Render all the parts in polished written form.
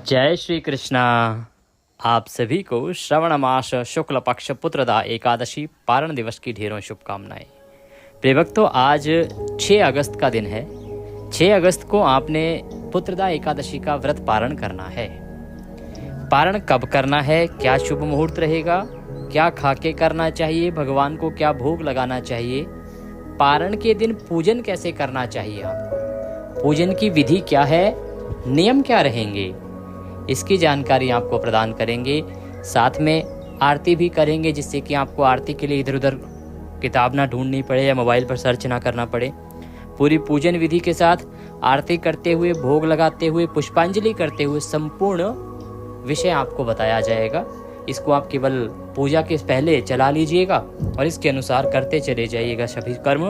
जय श्री कृष्णा। आप सभी को श्रवण मास शुक्ल पक्ष पुत्रदा एकादशी पारण दिवस की ढेरों शुभकामनाएं। प्रिय भक्तों, आज 6 अगस्त का दिन है। 6 अगस्त को आपने पुत्रदा एकादशी का व्रत पारण करना है। पारण कब करना है, क्या शुभ मुहूर्त रहेगा, क्या खाके करना चाहिए, भगवान को क्या भोग लगाना चाहिए, पारण के दिन पूजन कैसे करना चाहिए, आप पूजन की विधि क्या है, नियम क्या रहेंगे, इसकी जानकारी आपको प्रदान करेंगे। साथ में आरती भी करेंगे, जिससे कि आपको आरती के लिए इधर उधर किताब ना ढूंढनी पड़े या मोबाइल पर सर्च ना करना पड़े। पूरी पूजन विधि के साथ आरती करते हुए, भोग लगाते हुए, पुष्पांजलि करते हुए संपूर्ण विषय आपको बताया जाएगा। इसको आप केवल पूजा के पहले चला लीजिएगा और इसके अनुसार करते चले जाइएगा। सभी कर्म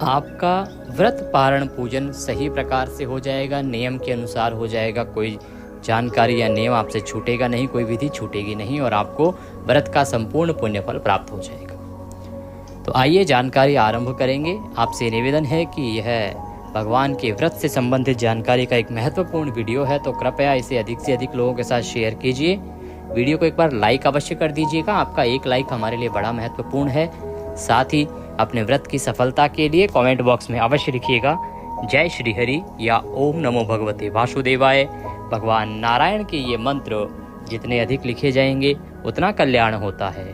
आपका व्रत पारण पूजन सही प्रकार से हो जाएगा, नियम के अनुसार हो जाएगा। कोई जानकारी या नियम आपसे छूटेगा नहीं, कोई विधि छूटेगी नहीं और आपको व्रत का संपूर्ण पुण्यफल प्राप्त हो जाएगा। तो आइए जानकारी आरंभ करेंगे। आपसे निवेदन है कि यह भगवान के व्रत से संबंधित जानकारी का एक महत्वपूर्ण वीडियो है, तो कृपया इसे अधिक से अधिक लोगों के साथ शेयर कीजिए। वीडियो को एक बार लाइक अवश्य कर दीजिएगा। आपका एक लाइक हमारे लिए बड़ा महत्वपूर्ण है। साथ ही अपने व्रत की सफलता के लिए कमेंट बॉक्स में अवश्य लिखिएगा जय श्री हरि या ओम नमो भगवते वासुदेवाय। भगवान नारायण के ये मंत्र जितने अधिक लिखे जाएंगे उतना कल्याण होता है।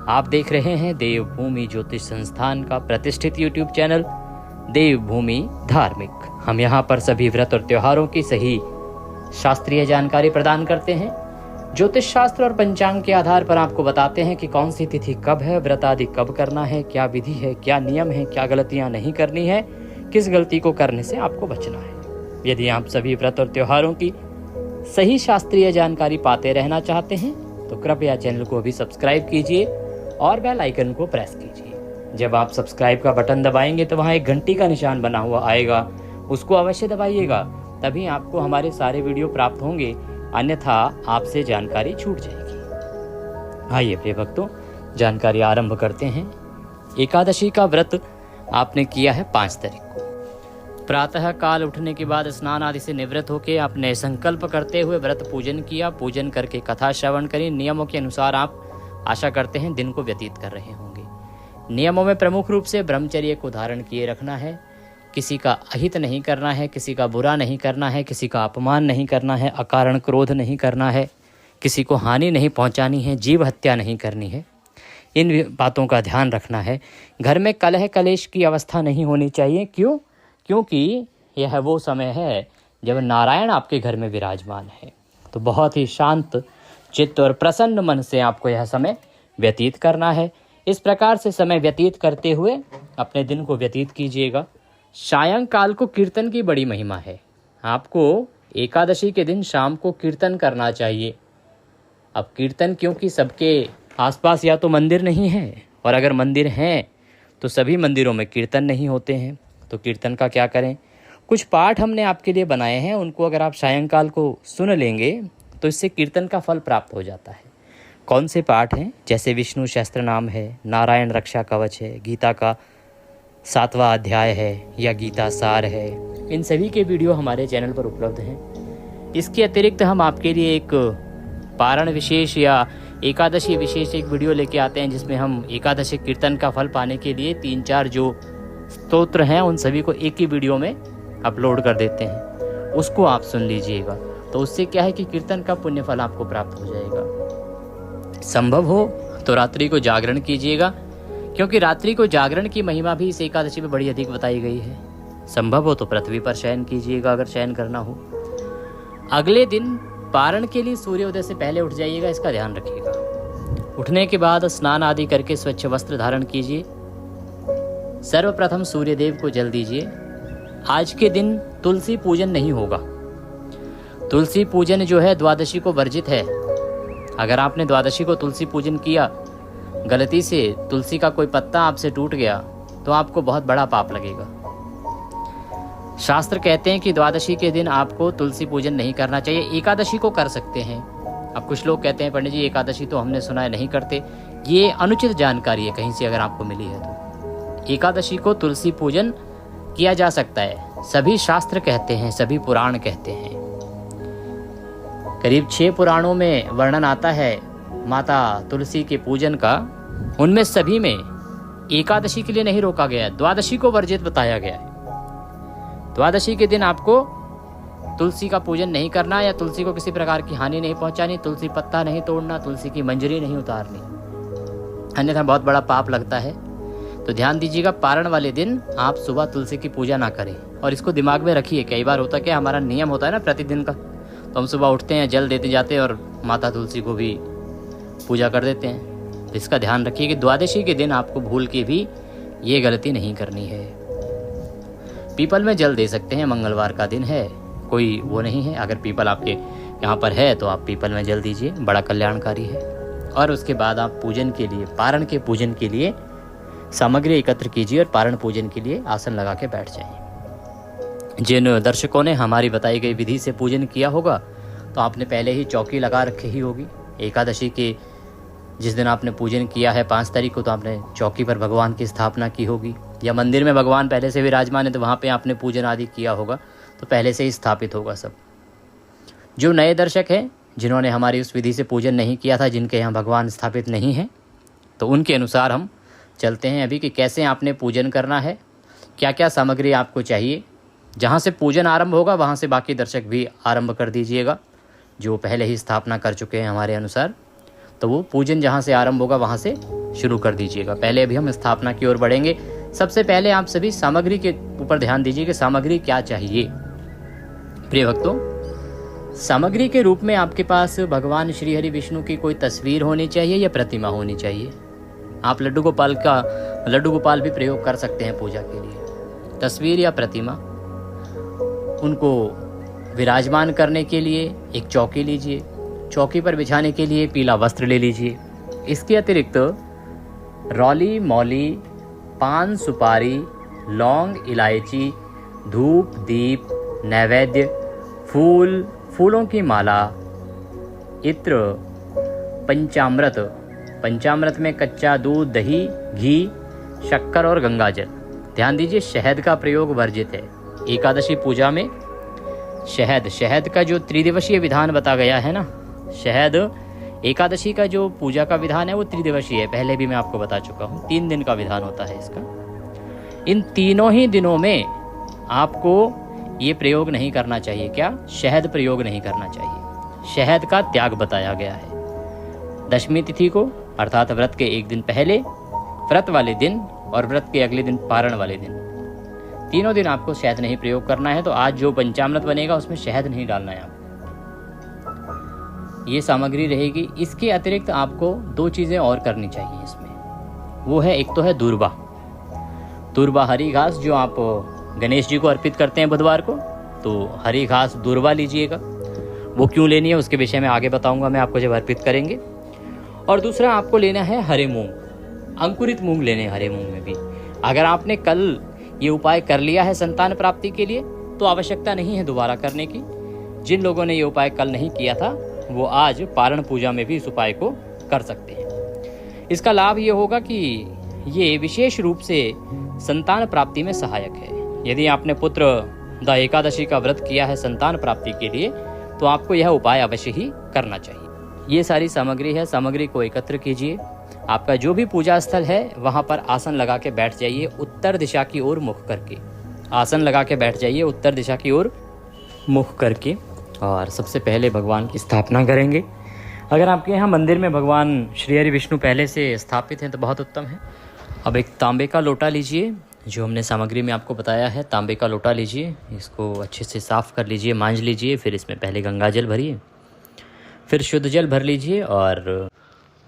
आप देख रहे हैं देवभूमि ज्योतिष संस्थान का प्रतिष्ठित यूट्यूब चैनल देवभूमि धार्मिक। हम यहाँ पर सभी व्रत और त्योहारों की सही शास्त्रीय जानकारी प्रदान करते हैं। ज्योतिष शास्त्र और पंचांग के आधार पर आपको बताते हैं कि कौन सी तिथि कब है, व्रत आदि कब करना है, क्या विधि है, क्या नियम है, क्या गलतियां नहीं करनी है, किस गलती को करने से आपको बचना है। यदि आप सभी व्रत और त्योहारों की सही शास्त्रीय जानकारी पाते रहना चाहते हैं तो कृपया चैनल को अभी सब्सक्राइब कीजिए और बेल आइकन को प्रेस कीजिए। जब आप सब्सक्राइब का बटन दबाएंगे तो वहाँ एक घंटी का निशान बना हुआ आएगा, उसको अवश्य दबाइएगा, तभी आपको हमारे सारे वीडियो प्राप्त होंगे, अन्यथा आपसे जानकारी छूट जाएगी। आइए प्रिय भक्तों, जानकारी आरंभ करते हैं। एकादशी का व्रत आपने किया है 5 तारीख को। प्रातः काल उठने के बाद स्नान आदि से निवृत्त होकर आपने संकल्प करते हुए व्रत पूजन किया। पूजन करके कथा श्रवण करी। नियमों के अनुसार आप आशा करते हैं दिन को व्यतीत कर रहे होंगे। नियमों में प्रमुख रूप से ब्रह्मचर्य को धारण किए रखना है। किसी का अहित नहीं करना है, किसी का बुरा नहीं करना है, किसी का अपमान नहीं करना है, अकारण क्रोध नहीं करना है, किसी को हानि नहीं पहुंचानी है, जीव हत्या नहीं करनी है। इन बातों का ध्यान रखना है। घर में कलह कलेश की अवस्था नहीं होनी चाहिए। क्योंकि यह वो समय है जब नारायण आपके घर में विराजमान है। तो बहुत ही शांत चित्त और प्रसन्न मन से आपको यह समय व्यतीत करना है। इस प्रकार से समय व्यतीत करते हुए अपने दिन को व्यतीत कीजिएगा। सायंकाल को कीर्तन की बड़ी महिमा है। आपको एकादशी के दिन शाम को कीर्तन करना चाहिए। अब कीर्तन, क्योंकि सबके आसपास या तो मंदिर नहीं है, और अगर मंदिर हैं तो सभी मंदिरों में कीर्तन नहीं होते हैं, तो कीर्तन का क्या करें। कुछ पाठ हमने आपके लिए बनाए हैं, उनको अगर आप सायंकाल को सुन लेंगे तो इससे कीर्तन का फल प्राप्त हो जाता है। कौन से पाठ हैं? जैसे विष्णु सहस्त्र नाम है, नारायण रक्षा कवच है, गीता का 7वां अध्याय है या गीता सार है। इन सभी के वीडियो हमारे चैनल पर उपलब्ध हैं। इसके अतिरिक्त हम आपके लिए एक पारण विशेष या एकादशी विशेष एक वीडियो लेके आते हैं, जिसमें हम एकादशी कीर्तन का फल पाने के लिए 3-4 जो स्तोत्र हैं उन सभी को एक ही वीडियो में अपलोड कर देते हैं। उसको आप सुन लीजिएगा, तो उससे क्या है कि कीर्तन का पुण्य फल आपको प्राप्त हो जाएगा। संभव हो तो रात्रि को जागरण कीजिएगा, क्योंकि रात्रि को जागरण की महिमा भी इस एकादशी में बड़ी अधिक बताई गई है। संभव हो तो पृथ्वी पर शयन कीजिएगा अगर शयन करना हो। अगले दिन पारण के लिए सूर्योदय से पहले उठ जाइएगा, इसका ध्यान रखिएगा। उठने के बाद स्नान आदि करके स्वच्छ वस्त्र धारण कीजिए। सर्वप्रथम सूर्यदेव को जल दीजिए। आज के दिन तुलसी पूजन नहीं होगा। तुलसी पूजन जो है द्वादशी को वर्जित है। अगर आपने द्वादशी को तुलसी पूजन किया, गलती से तुलसी का कोई पत्ता आपसे टूट गया, तो आपको बहुत बड़ा पाप लगेगा। शास्त्र कहते हैं कि द्वादशी के दिन आपको तुलसी पूजन नहीं करना चाहिए। एकादशी को कर सकते हैं। अब कुछ लोग कहते हैं पंडित जी एकादशी तो हमने सुना है नहीं करते। ये अनुचित जानकारी है कहीं से अगर आपको मिली है तो। एकादशी को तुलसी पूजन किया जा सकता है, सभी शास्त्र कहते हैं, सभी पुराण कहते हैं। करीब 6 पुराणों में वर्णन आता है माता तुलसी के पूजन का। उनमें सभी में एकादशी के लिए नहीं रोका गया, द्वादशी को वर्जित बताया गया है। द्वादशी के दिन आपको तुलसी का पूजन नहीं करना या तुलसी को किसी प्रकार की हानि नहीं पहुंचानी, तुलसी पत्ता नहीं तोड़ना, तुलसी की मंजरी नहीं उतारनी, अन्यथा बहुत बड़ा पाप लगता है। तो ध्यान दीजिएगा, पारण वाले दिन आप सुबह तुलसी की पूजा ना करें। और इसको दिमाग में रखिए, कई बार होता है कि हमारा नियम होता है ना प्रतिदिन का, तो हम सुबह उठते हैं, जल देते जाते हैं और माता तुलसी को भी पूजा कर देते हैं। तो इसका ध्यान रखिए कि द्वादशी के दिन आपको भूल के भी ये गलती नहीं करनी है। पीपल में जल दे सकते हैं, मंगलवार का दिन है, कोई वो नहीं है। अगर पीपल आपके यहाँ पर है तो आप पीपल में जल दीजिए, बड़ा कल्याणकारी है। और उसके बाद आप पूजन के लिए, पारण के पूजन के लिए सामग्री एकत्र कीजिए और पारण पूजन के लिए आसन लगा के बैठ जाइए। जिन दर्शकों ने हमारी बताई गई विधि से पूजन किया होगा तो आपने पहले ही चौकी लगा रखी ही होगी। एकादशी के जिस दिन आपने पूजन किया है 5 तारीख को, तो आपने चौकी पर भगवान की स्थापना की होगी, या मंदिर में भगवान पहले से विराजमान है तो वहाँ पे आपने पूजन आदि किया होगा, तो पहले से ही स्थापित होगा सब। जो नए दर्शक हैं, जिन्होंने हमारी उस विधि से पूजन नहीं किया था, जिनके यहाँ भगवान स्थापित नहीं हैं, तो उनके अनुसार हम चलते हैं अभी कि कैसे आपने पूजन करना है, क्या क्या सामग्री आपको चाहिए। जहाँ से पूजन आरंभ होगा वहाँ से बाकी दर्शक भी आरंभ कर दीजिएगा, जो पहले ही स्थापना कर चुके हैं हमारे अनुसार, तो वो पूजन जहाँ से आरंभ होगा वहाँ से शुरू कर दीजिएगा। पहले अभी हम स्थापना की ओर बढ़ेंगे। सबसे पहले आप सभी सामग्री के ऊपर ध्यान दीजिए कि सामग्री क्या चाहिए। प्रिय भक्तों, सामग्री के रूप में आपके पास भगवान श्री हरि विष्णु की कोई तस्वीर होनी चाहिए या प्रतिमा होनी चाहिए। आप लड्डू गोपाल भी प्रयोग कर सकते हैं पूजा के लिए। तस्वीर या प्रतिमा, उनको विराजमान करने के लिए एक चौकी लीजिए, चौकी पर बिछाने के लिए पीला वस्त्र ले लीजिए। इसके अतिरिक्त रौली, मौली, पान, सुपारी, लौंग, इलायची, धूप, दीप, नैवेद्य, फूलों की माला, इत्र, पंचामृत में कच्चा दूध, दही, घी, शक्कर और गंगाजल। ध्यान दीजिए, शहद का प्रयोग वर्जित है। एकादशी पूजा में शहद का जो त्रिदिवसीय विधान बता गया है ना, शहद एकादशी का जो पूजा का विधान है वो त्रिदिवसीय है। पहले भी मैं आपको बता चुका हूँ, 3 दिन का विधान होता है इसका। इन तीनों ही दिनों में आपको ये प्रयोग नहीं करना चाहिए। क्या? शहद प्रयोग नहीं करना चाहिए। शहद का त्याग बताया गया है। दशमी तिथि को अर्थात व्रत के एक दिन पहले, व्रत वाले दिन और व्रत के अगले दिन पारण वाले दिन, तीनों दिन आपको शहद नहीं प्रयोग करना है। तो आज जो पंचामृत बनेगा उसमें शहद नहीं डालना है आपको। ये सामग्री रहेगी। इसके अतिरिक्त आपको 2 चीज़ें और करनी चाहिए इसमें। वो है, एक तो है दूर्वा हरी घास, जो आप गणेश जी को अर्पित करते हैं बुधवार को, तो हरी घास दूर्वा लीजिएगा। वो क्यों लेनी है उसके विषय में आगे बताऊंगा मैं आपको जब अर्पित करेंगे। और दूसरा आपको लेना है हरे मूंग, अंकुरित मूंग लेने, हरे मूंग में भी। अगर आपने कल ये उपाय कर लिया है संतान प्राप्ति के लिए तो आवश्यकता नहीं है दोबारा करने की। जिन लोगों ने ये उपाय कल नहीं किया था वो आज पारण पूजा में भी इस उपाय को कर सकते हैं। इसका लाभ ये होगा कि ये विशेष रूप से संतान प्राप्ति में सहायक है। यदि आपने पुत्र द एकादशी का व्रत किया है संतान प्राप्ति के लिए तो आपको यह उपाय अवश्य ही करना चाहिए। ये सारी सामग्री है, सामग्री को एकत्र कीजिए। आपका जो भी पूजा स्थल है वहाँ पर आसन लगा के बैठ जाइए, उत्तर दिशा की ओर मुख करके आसन लगा के बैठ जाइए, उत्तर दिशा की ओर मुख करके। और सबसे पहले भगवान की स्थापना करेंगे। अगर आपके यहाँ मंदिर में भगवान श्री हरि विष्णु पहले से स्थापित हैं तो बहुत उत्तम है। अब एक तांबे का लोटा लीजिए, जो हमने सामग्री में आपको बताया है, तांबे का लोटा लीजिए, इसको अच्छे से साफ़ कर लीजिए, मांझ लीजिए। फिर इसमें पहले गंगा जल भरिए, फिर शुद्ध जल भर लीजिए और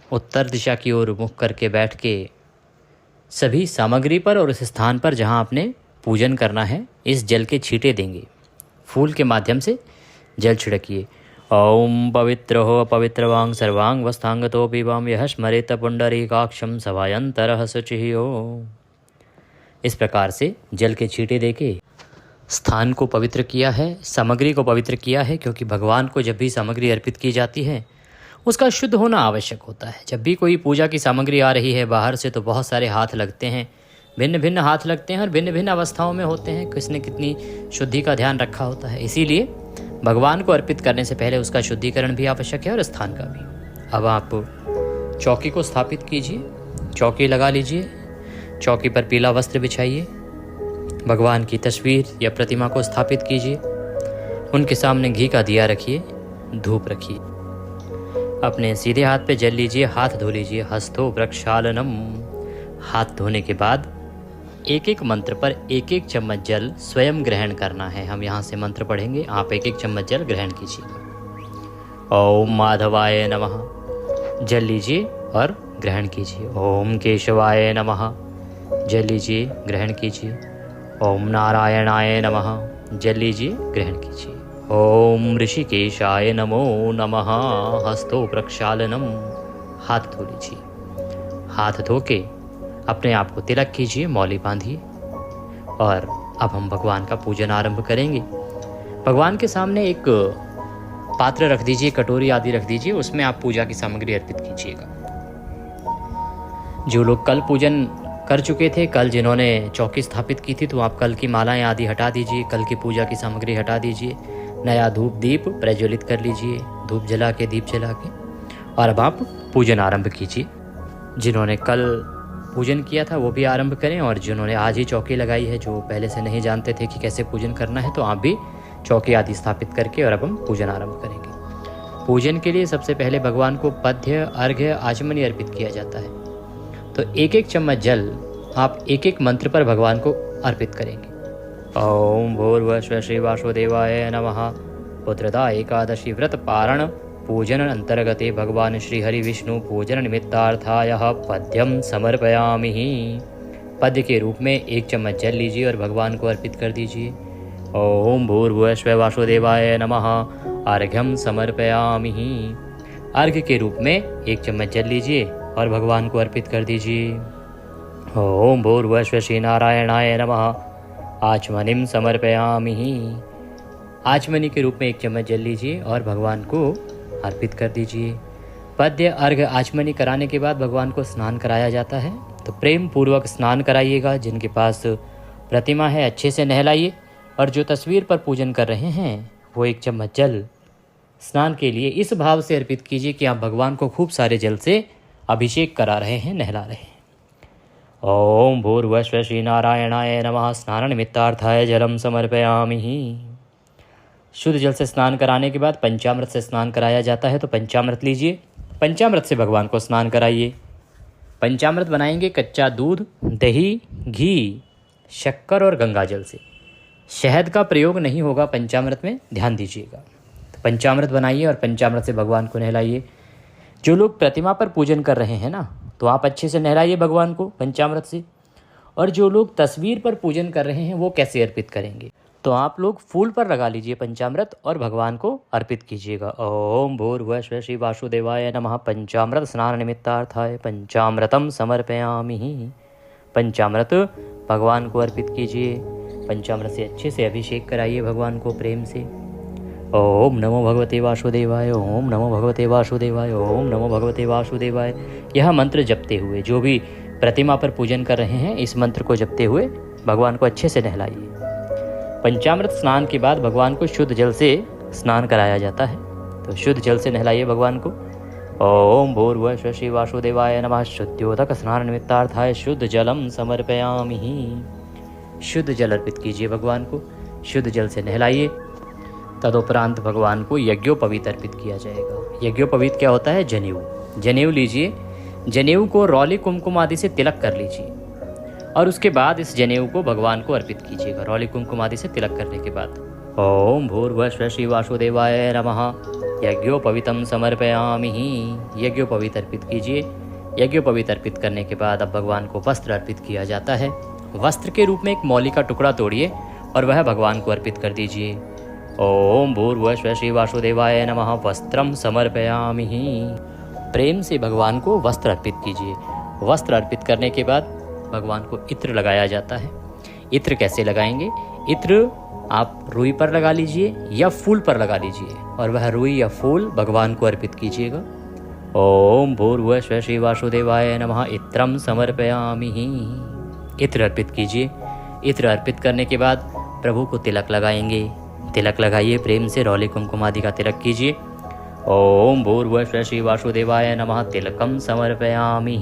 उत्तर दिशा की ओर मुख करके बैठ के सभी सामग्री पर और उस स्थान पर जहाँ आपने पूजन करना है इस जल के छींटे देंगे। फूल के माध्यम से जल छिड़किए। ओम पवित्र हो पवित्रवांग सर्वांग वस्तांगतो पिबम यह स्मरेत पुंडरीकाक्षम सभायंतरः शुचिः हो। इस प्रकार से जल के छींटे देके स्थान को पवित्र किया है, सामग्री को पवित्र किया है। क्योंकि भगवान को जब भी सामग्री अर्पित की जाती है उसका शुद्ध होना आवश्यक होता है। जब भी कोई पूजा की सामग्री आ रही है बाहर से तो बहुत सारे हाथ लगते हैं, भिन्न भिन्न हाथ लगते हैं और भिन्न भिन्न अवस्थाओं में होते हैं। किसने कितनी शुद्धि का ध्यान रखा होता है। इसीलिए भगवान को अर्पित करने से पहले उसका शुद्धिकरण भी आवश्यक है और स्थान का भी। अब आप चौकी को स्थापित कीजिए, चौकी लगा लीजिए, चौकी पर पीला वस्त्र बिछाइए, भगवान की तस्वीर या प्रतिमा को स्थापित कीजिए, उनके सामने घी का दिया रखिए, धूप रखिए, अपने सीधे हाथ पे जल लीजिए, हाथ धो लीजिए। हस्तो प्रक्षालनम। हाथ धोने के बाद एक एक मंत्र पर एक एक चम्मच जल स्वयं ग्रहण करना है। हम यहाँ से मंत्र पढ़ेंगे, आप एक एक चम्मच जल ग्रहण कीजिए। ओम माधवाय नमः, जल लीजिए और ग्रहण कीजिए। ओम केशवाय नमः, जल लीजिए, ग्रहण कीजिए। ओम नारायणाय नमः, जल लीजिए, ग्रहण कीजिए। ओम ऋषिकेशाय नमो नमः। हस्तो प्रक्षालनम। हाथ धो लीजिए। हाथ धो के अपने आप को तिलक कीजिए, मौली बांधिए और अब हम भगवान का पूजन आरंभ करेंगे। भगवान के सामने एक पात्र रख दीजिए, कटोरी आदि रख दीजिए, उसमें आप पूजा की सामग्री अर्पित कीजिएगा। जो लोग कल पूजन कर चुके थे, कल जिन्होंने चौकी स्थापित की थी, तो आप कल की मालाएं आदि हटा दीजिए, कल की पूजा की सामग्री हटा दीजिए। नया धूप दीप प्रज्वलित कर लीजिए, धूप जला के, दीप जला के, और अब आप पूजन आरंभ कीजिए। जिन्होंने कल पूजन किया था वो भी आरंभ करें, और जिन्होंने आज ही चौकी लगाई है, जो पहले से नहीं जानते थे कि कैसे पूजन करना है, तो आप भी चौकी आदि स्थापित करके और अब हम पूजन आरंभ करेंगे। पूजन के लिए सबसे पहले भगवान को पद्य, अर्घ्य, आचमनी अर्पित किया जाता है। तो एक एक चम्मच जल आप एक एक मंत्र पर भगवान को अर्पित करेंगे। ओम भूर्भुवस्सुः श्री वासुदेवाय नमः। पुत्रदा एकादशी व्रत पारण पूजन अंतर्गते भगवान श्री हरि विष्णु पूजन निमित्तार्थाय पद्यम समर्पयामि। पद्य के रूप में एक चम्मच जल लीजिए और भगवान को अर्पित कर दीजिए। ओम भूर्भुवस्सुः वासुदेवाय नमः। अर्घ्यम समर्पयामि। अर्घ्य के रूप में एक चम्मच जल लीजिए और भगवान को अर्पित कर दीजिए। ओम भूर्भुवस्सुः श्री नारायणाय नमः। आचमनीम समर्पयामि। आचमनी के रूप में एक चम्मच जल लीजिए और भगवान को अर्पित कर दीजिए। पद्य, अर्घ्य, आचमनी कराने के बाद भगवान को स्नान कराया जाता है, तो प्रेम पूर्वक स्नान कराइएगा। जिनके पास प्रतिमा है अच्छे से नहलाइए, और जो तस्वीर पर पूजन कर रहे हैं वो एक चम्मच जल स्नान के लिए इस भाव से अर्पित कीजिए कि आप भगवान को खूब सारे जल से अभिषेक करा रहे हैं, नहला रहे हैं। ओम भूर्भुवस्सुः श्री नारायणाय नमः। स्नान निमित्तार्थाय जलम समर्पयामि। शुद्ध जल से स्नान कराने के बाद पंचामृत से स्नान कराया जाता है, तो पंचामृत लीजिए, पंचामृत से भगवान को स्नान कराइए। पंचामृत बनाएंगे कच्चा दूध, दही, घी, शक्कर और गंगा जल से। शहद का प्रयोग नहीं होगा पंचामृत में, ध्यान दीजिएगा। तो पंचामृत बनाइए और पंचामृत से भगवान को नहलाइए। जो लोग प्रतिमा पर पूजन कर रहे हैं ना, तो आप अच्छे से नहलाइए भगवान को पंचामृत से। और जो लोग तस्वीर पर पूजन कर रहे हैं वो कैसे अर्पित करेंगे, तो आप लोग फूल पर लगा लीजिए पंचामृत और भगवान को अर्पित कीजिएगा। ओम भूर्भुवस्सुः श्री वासुदेवाय नमः। पंचामृत स्नान निमित्तार्थाय पंचामृतम समर्पयामि। पंचामृत भगवान को अर्पित कीजिए। पंचामृत से अच्छे से अभिषेक कराइए भगवान को प्रेम से। ओम नमो भगवते वासुदेवाय, ओम नमो भगवते वासुदेवाय, ओम नमो भगवते वासुदेवाय। यह मंत्र जपते हुए जो भी प्रतिमा पर पूजन कर रहे हैं, इस मंत्र को जपते हुए भगवान को अच्छे से नहलाइए। पंचामृत स्नान के बाद भगवान को शुद्ध जल से स्नान कराया जाता है, तो शुद्ध जल से नहलाइए भगवान को। ओम भूर्भुवस्सुः श्री वासुदेवाय नमः। शुद्ध्योदक स्नान निमित्तार्थाय शुद्ध जलम समर्पयामि। शुद्ध जल अर्पित कीजिए भगवान को, शुद्ध जल से नहलाइए। तदुपरांत भगवान को यज्ञोपवीत अर्पित किया जाएगा। यज्ञोपवीत क्या होता है? जनेऊ। जनेऊ लीजिए, जनेऊ को रौली कुमकुम आदि से तिलक कर लीजिए और उसके बाद इस जनेऊ को भगवान को अर्पित कीजिएगा। रौली कुमकुम आदि से तिलक करने के बाद ओम भूर्भुवस्सुः श्री वासुदेवाय नमः। यज्ञोपवीतम समर्पयामि। यज्ञोपवीत अर्पित कीजिए। यज्ञोपवीत अर्पित करने के बाद अब भगवान को वस्त्र अर्पित किया जाता है। वस्त्र के रूप में एक मौली का टुकड़ा तोड़िए और वह भगवान को अर्पित कर दीजिए। ओम भूर्भुवस्सुः श्री वासुदेवाय नमः। वस्त्रम समर्पयामि। प्रेम से भगवान को वस्त्र अर्पित कीजिए। वस्त्र अर्पित करने के बाद भगवान को इत्र लगाया जाता है। इत्र कैसे लगाएंगे? इत्र आप रुई पर लगा लीजिए या फूल पर लगा लीजिए और वह रुई या फूल भगवान को अर्पित कीजिएगा। ओम भूर्भुवस्सुः श्री वासुदेवाय नमः। इत्रम समर्पयामि। इत्र अर्पित कीजिए। इत्र अर्पित करने के बाद प्रभु को तिलक लगाएंगे। तिलक लगाइए प्रेम से, रौली कुमकुम आदि का तिलक कीजिए। ओम भूर्भुवः श्री वासुदेवाय नमः, तिलकम समर्पयामि।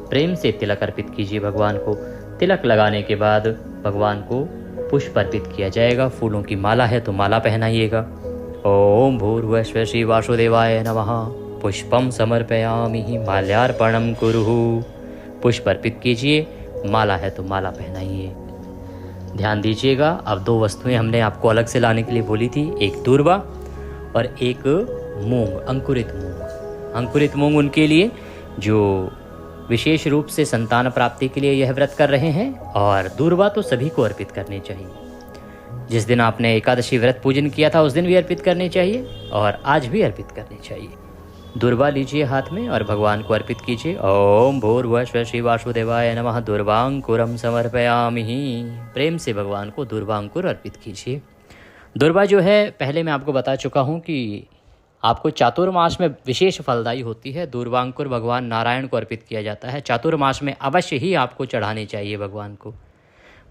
प्रेम से तिलक अर्पित कीजिए भगवान को। तिलक लगाने के बाद भगवान को पुष्प अर्पित किया जाएगा। फूलों की माला है तो माला पहनाइएगा। ओम भूर्भुवः श्री वासुदेवाय नमः, पुष्पम समर्पयामि, माल्यार्पणम कुरुः। पुष्प अर्पित कीजिए, माला है तो माला पहनाइए। ध्यान दीजिएगा, अब 2 वस्तुएं हमने आपको अलग से लाने के लिए बोली थी, एक दूर्वा और एक मूंग, अंकुरित मूंग। अंकुरित मूंग उनके लिए जो विशेष रूप से संतान प्राप्ति के लिए यह व्रत कर रहे हैं, और दूर्वा तो सभी को अर्पित करनी चाहिए। जिस दिन आपने एकादशी व्रत पूजन किया था उस दिन भी अर्पित करनी चाहिए और आज भी अर्पित करनी चाहिए। दूर्वा लीजिए हाथ में और भगवान को अर्पित कीजिए। ओम भूर्भुवः श्री वासुदेवाय नमः, दूर्वांकुरम समर्पयामि। प्रेम से भगवान को दूर्वांकुर अर्पित कीजिए। दूर्वा जो है, पहले मैं आपको बता चुका हूँ कि आपको चातुर्मास में विशेष फलदायी होती है। दूर्वांकुर भगवान नारायण को अर्पित किया जाता है। चातुर्मास में अवश्य ही आपको चढ़ाने चाहिए भगवान को।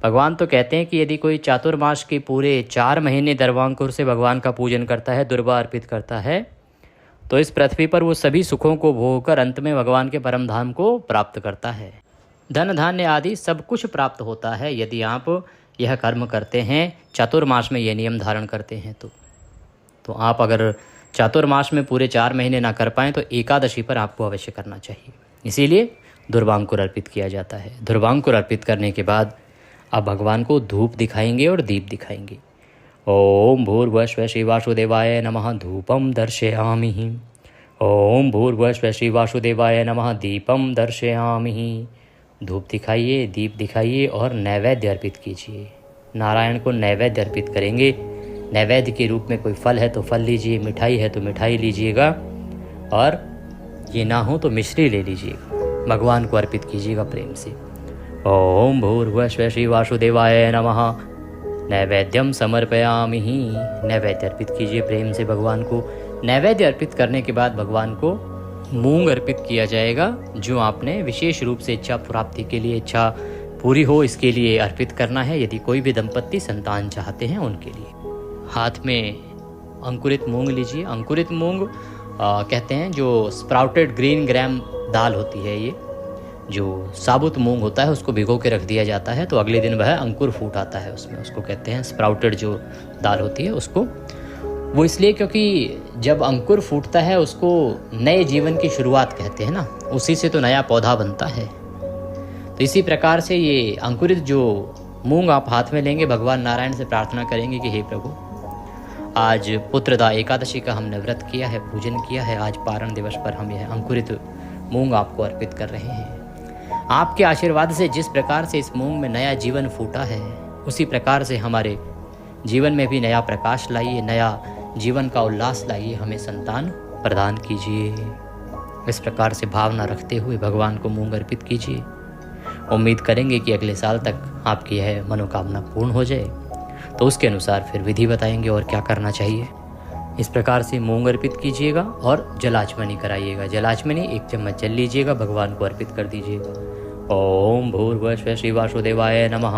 भगवान तो कहते हैं कि यदि कोई चातुर्मास के पूरे 4 महीने दूर्वांकुर से भगवान का पूजन करता है, दूर्वा अर्पित करता है, तो इस पृथ्वी पर वो सभी सुखों को भोगकर अंत में भगवान के परम धाम को प्राप्त करता है। धन धान्य आदि सब कुछ प्राप्त होता है यदि आप यह कर्म करते हैं, चातुर्मास में यह नियम धारण करते हैं। तो आप अगर चातुर्मास में पूरे 4 महीने ना कर पाएँ तो एकादशी पर आपको अवश्य करना चाहिए। इसीलिए दूर्वांकुर अर्पित किया जाता है। दूर्वांकुर अर्पित करने के बाद आप भगवान को धूप दिखाएंगे और दीप दिखाएंगे। ओम भूर्भुवः श्री वासुदेवाय नमः, धूपम दर्शयामि। ओम भूर्भुवः श्री वासुदेवाय नमः, दीपम दर्शयामि। धूप दिखाइए, दीप दिखाइए और नैवेद्य अर्पित कीजिए। नारायण को नैवेद्य अर्पित करेंगे। नैवेद्य के रूप में कोई फल है तो फल लीजिए, मिठाई है तो मिठाई लीजिएगा, और ये ना हो तो मिश्री ले लीजिएगा। भगवान को अर्पित कीजिएगा प्रेम से। ओम भूर्भुवः श्री वासुदेवाय नमः, नैवेद्यम समर्पयामि। नैवेद्य अर्पित कीजिए प्रेम से भगवान को। नैवेद्य अर्पित करने के बाद भगवान को मूंग अर्पित किया जाएगा, जो आपने विशेष रूप से इच्छा प्राप्ति के लिए, इच्छा पूरी हो इसके लिए अर्पित करना है। यदि कोई भी दंपत्ति संतान चाहते हैं उनके लिए। हाथ में अंकुरित मूंग लीजिए। अंकुरित मूंग कहते हैं जो स्प्राउटेड ग्रीन ग्राम दाल होती है। ये जो साबुत मूंग होता है उसको भिगो के रख दिया जाता है तो अगले दिन वह अंकुर फूट आता है उसमें, उसको कहते हैं स्प्राउटेड जो दाल होती है उसको। वो इसलिए क्योंकि जब अंकुर फूटता है उसको नए जीवन की शुरुआत कहते हैं ना, उसी से तो नया पौधा बनता है। तो इसी प्रकार से ये अंकुरित जो मूंग आप हाथ में लेंगे, भगवान नारायण से प्रार्थना करेंगे कि हे प्रभु, आज पुत्रदा एकादशी का हमने व्रत किया है, पूजन किया है, आज पारण दिवस पर हम यह अंकुरित मूंग आपको अर्पित कर रहे हैं। आपके आशीर्वाद से जिस प्रकार से इस मूंग में नया जीवन फूटा है, उसी प्रकार से हमारे जीवन में भी नया प्रकाश लाइए, नया जीवन का उल्लास लाइए, हमें संतान प्रदान कीजिए। इस प्रकार से भावना रखते हुए भगवान को मूंग अर्पित कीजिए। उम्मीद करेंगे कि अगले साल तक आपकी यह मनोकामना पूर्ण हो जाए, तो उसके अनुसार फिर विधि बताएंगे और क्या करना चाहिए। इस प्रकार से मूंग अर्पित कीजिएगा और जलाचमनी कराइएगा। जलाचमनी 1 चम्मच जल लीजिएगा, भगवान को अर्पित कर दीजिएगा। ओम भूर्भुवः श्री वासुदेवाय नमः,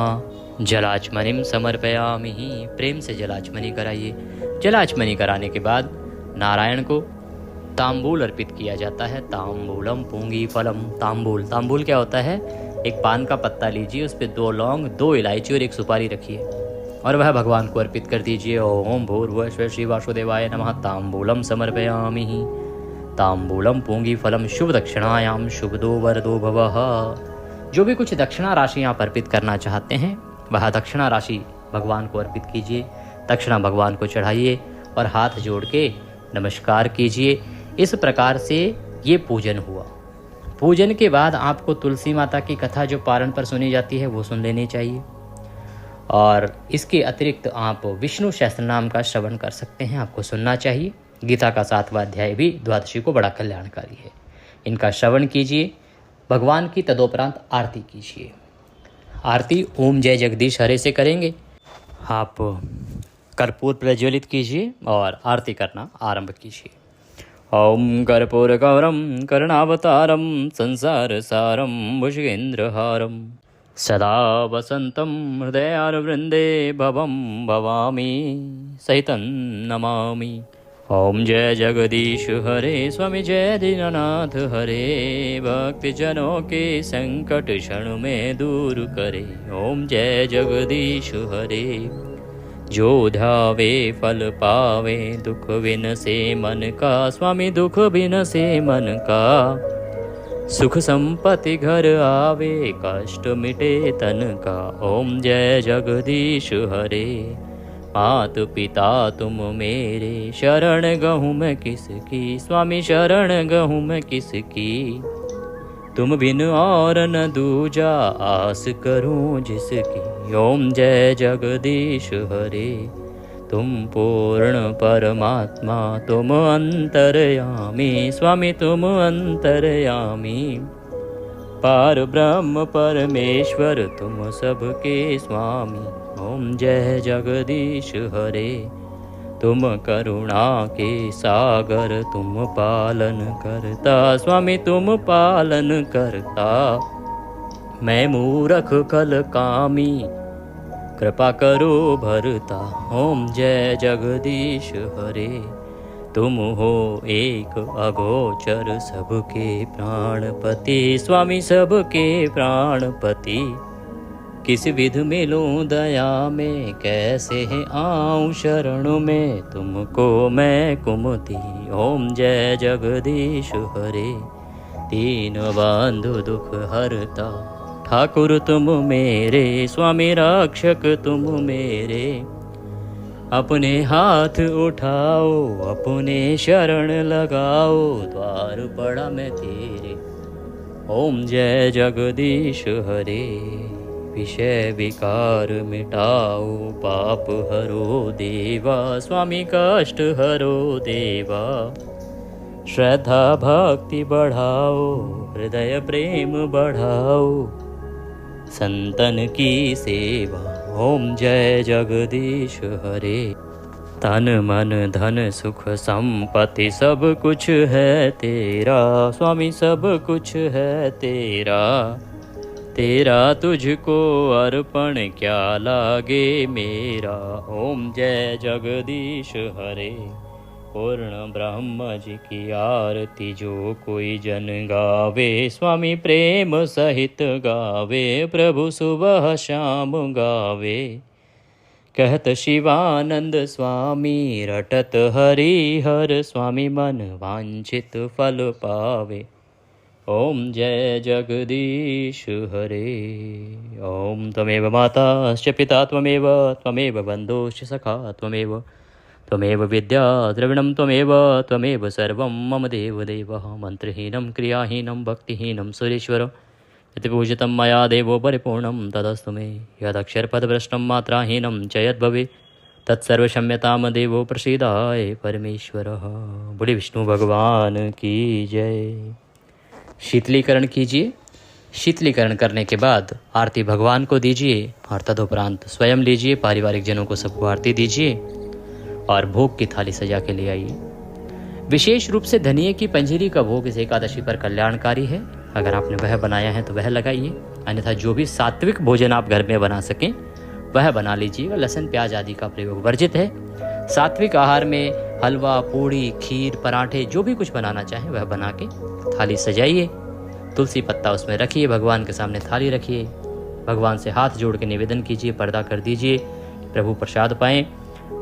जलाचमनिम समर्पयामि। प्रेम से जलाचमनी कराइए। जलाचमनी कराने के बाद नारायण को तांबूल अर्पित किया जाता है। तांबूलम पूंगी फलम। तांबूल क्या होता है? एक पान का पत्ता लीजिए, उस पर 2 लौंग, 2 इलायची और 1 सुपारी रखिए और वह भगवान को अर्पित कर दीजिए। ओम भूर्भुवः श्री वासुदेवाय नमः, तांबूलम समर्पयामि। तांबूलम पूंगी फलम शुभ दक्षिणायाम शुभदो वरदो भवः। जो भी कुछ दक्षिणा राशि आप अर्पित करना चाहते हैं वह दक्षिणा राशि भगवान को अर्पित कीजिए। दक्षिणा भगवान को चढ़ाइए और हाथ जोड़ के नमस्कार कीजिए। इस प्रकार से ये पूजन हुआ। पूजन के बाद आपको तुलसी माता की कथा जो पारण पर सुनी जाती है वो सुन लेनी चाहिए, और इसके अतिरिक्त आप विष्णु सहस्त्र नाम का श्रवण कर सकते हैं, आपको सुनना चाहिए। गीता का 7वां अध्याय भी द्वादशी को बड़ा कल्याणकारी है, इनका श्रवण कीजिए। भगवान की तदोपरांत आरती कीजिए। आरती ओम जय जगदीश हरे से करेंगे। आप कर्पूर प्रज्वलित कीजिए और आरती करना आरंभ कीजिए। ओम कर्पूर गौरम करुणावतारम संसार सारम भुजगेंद्रहारम सदा वसन्तं हृदयारवृन्दे भवं भवामि सहितं नमामि। ओम जय जगदीश हरे स्वामी जय दीननाथ हरे, भक्तजनों के संकट क्षण में दूर करे। ओम जय जगदीश हरे, जो ध्यावे फल पावे, दुख विनसे मन का स्वामी दुख विनसे मन का। सुख संपत्ति घर आवे, कष्ट मिटे तन का। ओम जय जगदीश हरे, मात पिता तुम मेरे, शरण गहूँ मैं किसकी स्वामी शरण गहूँ मैं किसकी। तुम बिन और न दूजा, आस करूं जिसकी। ओम जय जगदीश हरे, तुम पूर्ण परमात्मा तुम अंतर्यामी स्वामी तुम अंतर्यामी। पार ब्रह्म परमेश्वर तुम सबके स्वामी। ओम जय जगदीश हरे, तुम करुणा के सागर तुम पालन करता स्वामी तुम पालन करता। मैं मूर्ख कल कामी, कृपा करो भरता। ओम जय जगदीश हरे, तुम हो एक अगोचर सबके प्राणपति स्वामी सबके प्राणपति। किस विध मिलूं दया में, कैसे है आऊं शरण में, तुमको मैं कुमति। ओम जय जगदीश हरे, दीन बंधु दुख हरता, ठाकुर तुम मेरे स्वामी रक्षक तुम मेरे। अपने हाथ उठाओ अपने शरण लगाओ, द्वार पड़ा मैं तेरे। ओम जय जगदीश हरे, विषय विकार मिटाओ, पाप हरो देवा स्वामी कष्ट हरो देवा। श्रद्धा भक्ति बढ़ाओ, हृदय प्रेम बढ़ाओ, संतन की सेवा। ओम जय जगदीश हरे, तन मन धन सुख संपत्ति सब कुछ है तेरा स्वामी सब कुछ है तेरा। तेरा तुझको अर्पण क्या लागे मेरा। ओम जय जगदीश हरे, पूर्ण ब्रह्म जी की आरती जो कोई जन गावे, स्वामी प्रेम सहित गावे, प्रभु सुबह शाम गावे। कहत शिवानंद स्वामी, रटत हरि हर स्वामी, मन वांछित फल पावे। ओम जय जगदीश हरे। ओम त्वमेव माताश्च पिता त्वमेव, त्वमेव बन्धुश्च सखा त्वमेव, त्वमेव विद्या द्रविणं त्वमेव, त्वमेव सर्वं मम देवदेवः। मन्त्रहीनं क्रियाहीनं भक्तिहीनं सुरेश्वर, यत् पूजितं मया देवो परिपूर्णं तदस्तु मे। यदक्षरपदभ्रष्टं मात्राहीनं च यद्भवेत् तत्सर्वक्षम्यतां देवो प्रसीदाय परमेश्वरः। बोले विष्णु भगवान की जय। शीतलीकरण कीजिए। शीतलीकरण करने के बाद आरती भगवान को दीजिए और तदुपरांत स्वयं लीजिए, पारिवारिक जनों को सबको आरती दीजिए और भोग की थाली सजा के ले आइए। विशेष रूप से धनिये की पंजीरी का भोग इस एकादशी पर कल्याणकारी है। अगर आपने वह बनाया है तो वह लगाइए, अन्यथा जो भी सात्विक भोजन आप घर में बना सकें वह बना लीजिएगा। लहसुन प्याज आदि का प्रयोग वर्जित है। सात्विक आहार में हलवा पूड़ी खीर पराठे जो भी कुछ बनाना चाहें वह बना के थाली सजाइए। तुलसी पत्ता उसमें रखिए, भगवान के सामने थाली रखिए, भगवान से हाथ जोड़ के निवेदन कीजिए, पर्दा कर दीजिए, प्रभु प्रसाद पाएं।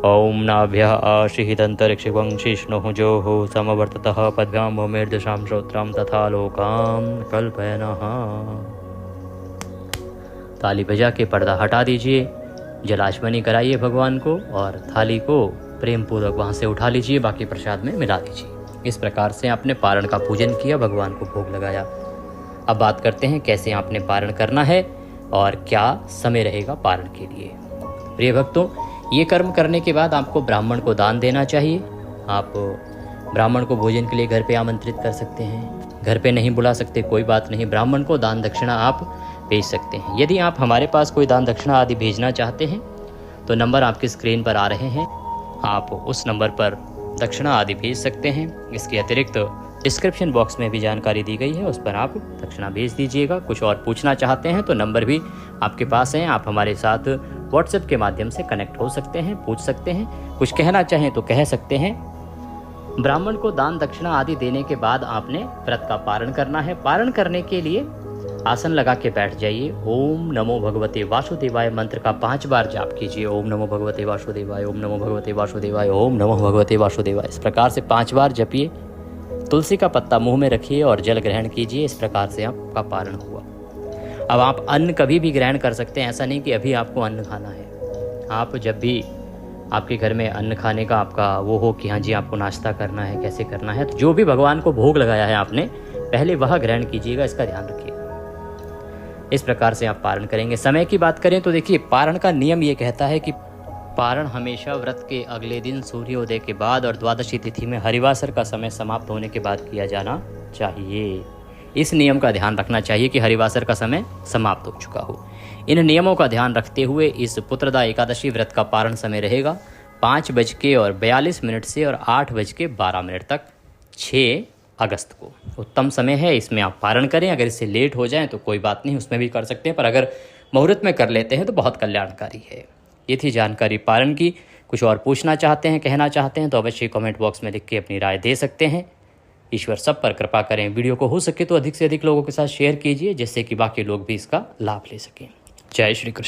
ओम नाभ्यः आशिहितंतरिक्षं शिष्णुः जोः समवर्ततः पद्भ्यां भूमिर्दशां श्रोत्रां तथा लोकां कल्पयनः। ताली बजा के पर्दा हटा दीजिए, जलाशमनी कराइए भगवान को और थाली को प्रेम पूर्वक वहाँ से उठा लीजिए, बाकी प्रसाद में मिला दीजिए। इस प्रकार से आपने पारण का पूजन किया, भगवान को भोग लगाया। अब बात करते हैं कैसे आपने पारण करना है और क्या समय रहेगा पारण के लिए। प्रिय भक्तों, ये कर्म करने के बाद आपको ब्राह्मण को दान देना चाहिए। आप ब्राह्मण को भोजन के लिए घर पे आमंत्रित कर सकते हैं। घर पे नहीं बुला सकते कोई बात नहीं, ब्राह्मण को दान दक्षिणा आप भेज सकते हैं। यदि आप हमारे पास कोई दान दक्षिणा आदि भेजना चाहते हैं तो नंबर आपकी स्क्रीन पर आ रहे हैं, आप उस नंबर पर दक्षिणा आदि भेज सकते हैं। इसके अतिरिक्त डिस्क्रिप्शन बॉक्स में भी जानकारी दी गई है, उस पर आप दक्षिणा भेज दीजिएगा। कुछ और पूछना चाहते हैं तो नंबर भी आपके पास हैं, आप हमारे साथ व्हाट्सएप के माध्यम से कनेक्ट हो सकते हैं, पूछ सकते हैं। कुछ कहना चाहें तो कह सकते हैं। ब्राह्मण को दान दक्षिणा आदि देने के बाद आपने व्रत का पारण करना है। पारण करने के लिए आसन लगा के बैठ जाइए। ओम नमो भगवते वासुदेवाय मंत्र का 5 बार जाप कीजिए। ओम नमो भगवते वासुदेवाय, ओम नमो भगवते वासुदेवाय, ओम नमो भगवते वासुदेवाय। इस प्रकार से 5 बार जपिए। तुलसी का पत्ता मुंह में रखिए और जल ग्रहण कीजिए। इस प्रकार से आपका पारण हुआ। अब आप अन्न कभी भी ग्रहण कर सकते हैं, ऐसा नहीं कि अभी आपको अन्न खाना है। आप जब भी आपके घर में अन्न खाने का आपका वो हो कि हाँ जी आपको नाश्ता करना है, कैसे करना है, तो जो भी भगवान को भोग लगाया है आपने, पहले वह ग्रहण कीजिएगा, इसका ध्यान रखिए। इस प्रकार से आप पारण करेंगे। समय की बात करें तो देखिए, पारण का नियम ये कहता है कि पारण हमेशा व्रत के अगले दिन सूर्योदय के बाद और द्वादशी तिथि में हरिवासर का समय समाप्त होने के बाद किया जाना चाहिए। इस नियम का ध्यान रखना चाहिए कि हरिवासर का समय समाप्त हो चुका हो। इन नियमों का ध्यान रखते हुए इस पुत्रदा एकादशी व्रत का पारण समय रहेगा 5:42 से और 8:12 तक, 6 अगस्त को। उत्तम समय है, इसमें आप पारण करें। अगर इससे लेट हो जाए तो कोई बात नहीं, उसमें भी कर सकते हैं, पर अगर मुहूर्त में कर लेते हैं तो बहुत कल्याणकारी है। ये थी जानकारी पारण की। कुछ और पूछना चाहते हैं, कहना चाहते हैं तो अवश्य कमेंट बॉक्स में लिख के अपनी राय दे सकते हैं। ईश्वर सब पर कृपा करें। वीडियो को हो सके तो अधिक से अधिक लोगों के साथ शेयर कीजिए, जिससे कि बाकी लोग भी इसका लाभ ले सकें। जय श्री कृष्ण।